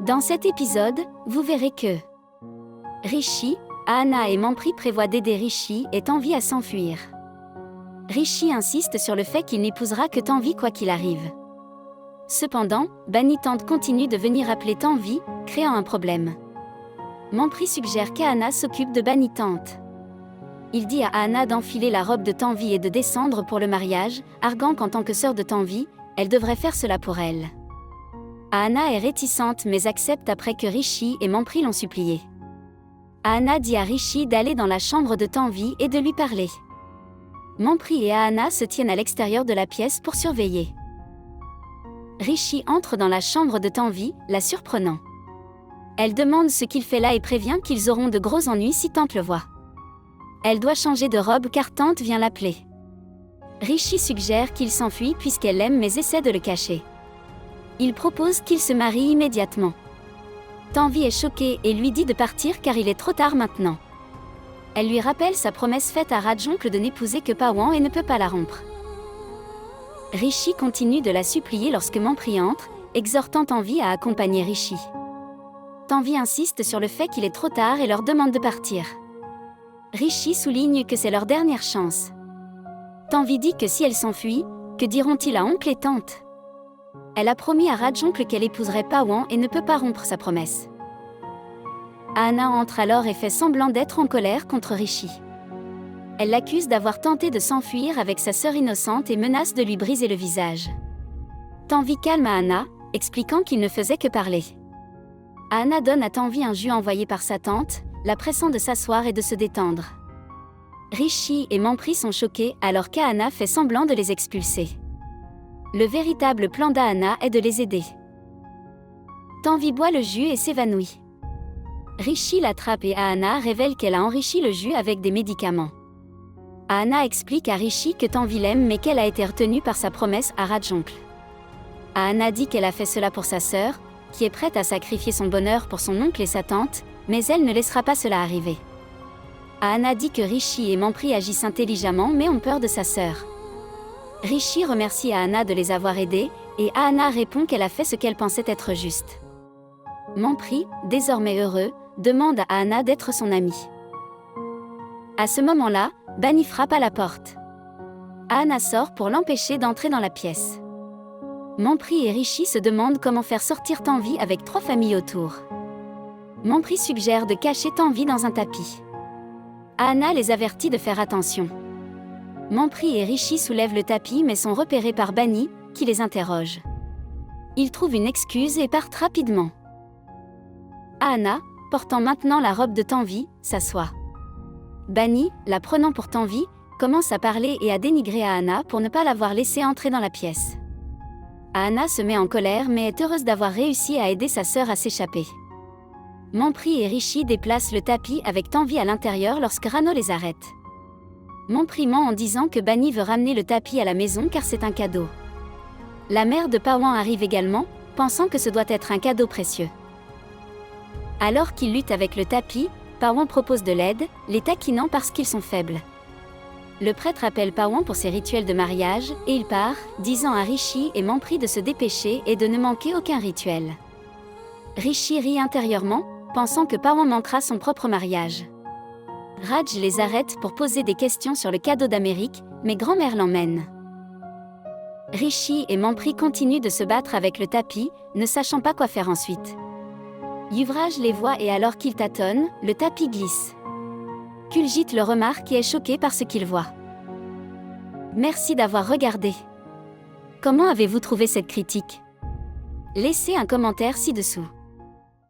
Dans cet épisode, vous verrez que Rishi, Ahana et Mampri prévoient d'aider Rishi et Tanvi à s'enfuir. Rishi insiste sur le fait qu'il n'épousera que Tanvi quoi qu'il arrive. Cependant, Bani tente continue de venir appeler Tanvi, créant un problème. Mampri suggère qu'Ahana s'occupe de Bani tante. Il dit à Ahana d'enfiler la robe de Tanvi et de descendre pour le mariage, arguant qu'en tant que sœur de Tanvi, elle devrait faire cela pour elle. Ahana est réticente mais accepte après que Rishi et Mampri l'ont supplié. Ahana dit à Rishi d'aller dans la chambre de Tanvi et de lui parler. Mampri et Ahana se tiennent à l'extérieur de la pièce pour surveiller. Rishi entre dans la chambre de Tanvi, la surprenant. Elle demande ce qu'il fait là et prévient qu'ils auront de gros ennuis si Tante le voit. Elle doit changer de robe car Tante vient l'appeler. Rishi suggère qu'il s'enfuit puisqu'elle l'aime mais essaie de le cacher. Il propose qu'il se marie immédiatement. Tanvi est choquée et lui dit de partir car il est trop tard maintenant. Elle lui rappelle sa promesse faite à Rajoncle de n'épouser que Pawan et ne peut pas la rompre. Rishi continue de la supplier lorsque Mampri entre, exhortant Tanvi à accompagner Rishi. Tanvi insiste sur le fait qu'il est trop tard et leur demande de partir. Rishi souligne que c'est leur dernière chance. Tanvi dit que si elle s'enfuit, que diront-ils à oncle et tante? Elle a promis à Rajoncle qu'elle épouserait Pawan et ne peut pas rompre sa promesse. Ahana entre alors et fait semblant d'être en colère contre Rishi. Elle l'accuse d'avoir tenté de s'enfuir avec sa sœur innocente et menace de lui briser le visage. Tanvi calme Ahana, expliquant qu'il ne faisait que parler. Ahana donne à Tanvi un jus envoyé par sa tante, la pressant de s'asseoir et de se détendre. Rishi et Mampri sont choqués alors qu'Ahana fait semblant de les expulser. Le véritable plan d'Ahana est de les aider. Tanvi boit le jus et s'évanouit. Rishi l'attrape et Ahana révèle qu'elle a enrichi le jus avec des médicaments. Ahana explique à Rishi que Tanvi l'aime mais qu'elle a été retenue par sa promesse à Rajoncle. Ahana dit qu'elle a fait cela pour sa sœur, qui est prête à sacrifier son bonheur pour son oncle et sa tante, mais elle ne laissera pas cela arriver. Ahana dit que Rishi et Mampri agissent intelligemment mais ont peur de sa sœur. Rishi remercie Ahana de les avoir aidés, et Ahana répond qu'elle a fait ce qu'elle pensait être juste. Mampri, désormais heureux, demande à Ahana d'être son amie. À ce moment-là, Bani frappe à la porte. Ahana sort pour l'empêcher d'entrer dans la pièce. Mampri et Rishi se demandent comment faire sortir Tanvi avec 3 familles autour. Mampri suggère de cacher Tanvi dans un tapis. Ahana les avertit de faire attention. Mampri et Rishi soulèvent le tapis mais sont repérés par Bani, qui les interroge. Ils trouvent une excuse et partent rapidement. Ahana, portant maintenant la robe de Tanvi, s'assoit. Bani, la prenant pour Tanvi, commence à parler et à dénigrer Ahana pour ne pas l'avoir laissée entrer dans la pièce. Ahana se met en colère mais est heureuse d'avoir réussi à aider sa sœur à s'échapper. Mampri et Rishi déplacent le tapis avec Tanvi à l'intérieur lorsque Rano les arrête. Mampri ment en disant que Bani veut ramener le tapis à la maison car c'est un cadeau. La mère de Pawan arrive également, pensant que ce doit être un cadeau précieux. Alors qu'ils luttent avec le tapis, Pawan propose de l'aide, les taquinant parce qu'ils sont faibles. Le prêtre appelle Pawan pour ses rituels de mariage, et il part, disant à Rishi et Mampri de se dépêcher et de ne manquer aucun rituel. Rishi rit intérieurement, pensant que Pawan manquera son propre mariage. Raj les arrête pour poser des questions sur le cadeau d'Amérique, mais grand-mère l'emmène. Rishi et Mampri continuent de se battre avec le tapis, ne sachant pas quoi faire ensuite. Yuvraj les voit et alors qu'il tâtonne, le tapis glisse. Kuljit le remarque et est choqué par ce qu'il voit. Merci d'avoir regardé. Comment avez-vous trouvé cette critique? Laissez un commentaire ci-dessous.